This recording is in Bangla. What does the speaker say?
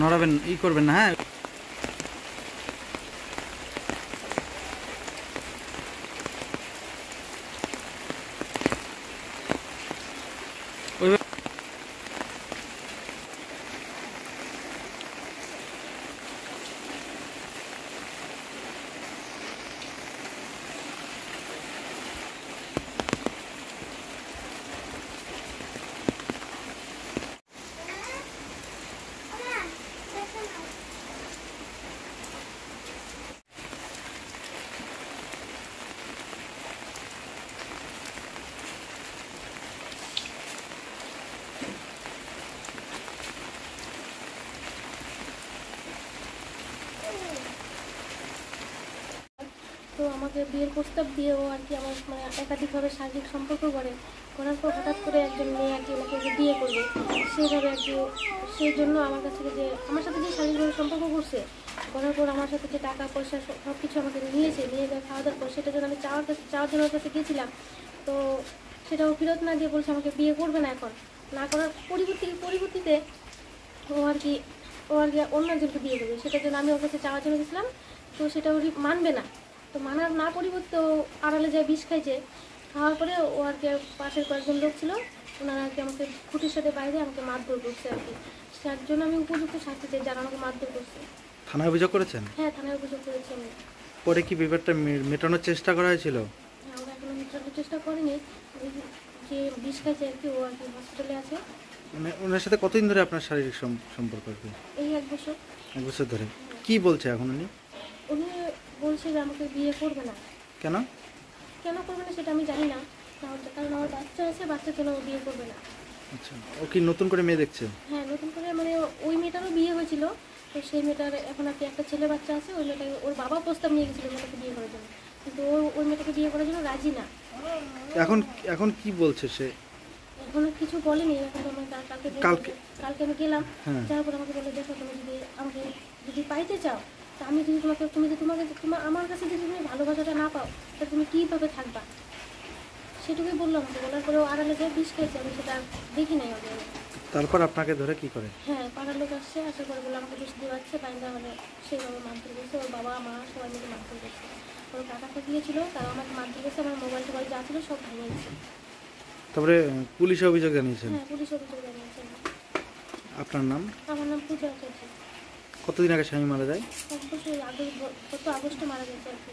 নড়াবেন, করবেন না, হ্যাঁ। ওইভাবে তো আমাকে বিয়ের প্রস্তাব দিয়ে ও আর কি আমার মানে একাধিকভাবে শারীরিক সম্পর্ক করার পর হঠাৎ করে একজন মেয়ে আর কি ওনাকে বিয়ে করবে সেইভাবে আর কি সেই জন্য আমার কাছ থেকে যে আমার সাথে যে শারীরিকভাবে সম্পর্ক করার পর আমার সাথে যে টাকা পয়সা সব কিছু আমাকে নিয়ে দেওয়া খাওয়া দাওয়ার পর সেটা জন্য আমি চাওয়ার জন্য ওর কাছে গিয়েছিলাম। তো সেটাও ফেরত না দিয়ে বলছে আমাকে বিয়ে করবে না, এখন না করার পরিবর্তিতে ও আর কি অন্য একজনকে বিয়ে করবে, সেটার জন্য আমি ওর কাছে চাওয়ার জন্য গেছিলাম। তো সেটা ও মানবে না, তো মানার না পরিবর্তে ও আড়ালে যায় বিষ খাইছে। খাওয়ার পরে ও আর কি পাশের কয়েকজন লোক ছিল, ওনারা আর কি আমাকে খুঁটির সাথে বাইরে আমাকে মারধর করছে আর কি। তার জন্য আমি উপযুক্ত শাস্তি চাই যারা আমাকে মারধর করছে। থানায় অভিযোগ করেছেন? হ্যাঁ, থানায় অভিযোগ করেছি আমি। পরে কি ব্যাপারটা মেটানোর চেষ্টা করা হয়েছিল? হ্যাঁ, ওরা এখনো মেটানোর চেষ্টা করেনি। ওই যে বিষ খাইছে আর কি, ও আর কি হসপিটালে আছে। মানে ওনার সাথে কতদিন ধরে আপনার শারীরিক সম্পর্ক আর কি? এই 1 বছর। 1 বছর ধরে। কি বলছে এখন উনি? উনি বলছে যে আমাকে বিয়ে করবে না। কেন করবে না সেটা আমি জানি না, কারণ আমার বাচ্চা আছে, বাচ্চার জন্য ও বিয়ে করবে না। আচ্ছা, ও কি নতুন করে মেয়ে দেখছে? হ্যাঁ, নতুন করে মানে ওই মেয়েটারও বিয়ে হয়েছিল, তো সেই মেয়েটার এখন আর কি একটা ছেলে বাচ্চা আছে। ওই মেয়েটাকে ওর বাবা প্রস্তাব নিয়ে গেছিলো মেয়েটাকে বিয়ে করার জন্য, কিন্তু ওই মেয়েটাকে বিয়ে করার জন্য রাজি না। এখন কি বলছে সে? এখনো কিছু বলেনি। এখন তো আমি কালকে আমি গেলাম, হ্যাঁ। যাওয়ার পর আমাকে বলে, দেখো তুমি যদি আমাকে পাইতে চাও, তা আমি যদি আমার কাছে যদি তুমি ভালোবাসাটা না পাও, তা তুমি কীভাবে থাকবা, সেটুকুই বললাম। বলার পরেও আড়ালে যে বিষ খাইছে, আমি সেটা দেখি নাই আগে। তারপর আপনাকে ধরে কি করে? হ্যাঁ, পাড়ার লোক আসছে, আসার পরে বলে আমাকে বিষ দিয়ে যাচ্ছে বাইন্দা, মানে সেইভাবে মারধর করছে। ওর বাবা মা সবাই মিলে মারধর করছে। ওর কাকাকে গিয়েছিল, তারা আমাকে মারধর করছে, আমার মোবাইল টোবাইল যা ছিল সব ভেঙে গেছে। তারপরে পুলিশে অভিযোগ জানিয়েছেন? হ্যাঁ, পুলিশ অভিযোগ জানিয়েছে। আপনার নাম? আমার নাম পূজা আচার্য। কতদিন আগে স্বামী মারা যায়? 1 বছর আগে, গত আগস্টে মারা গেছে আর কি।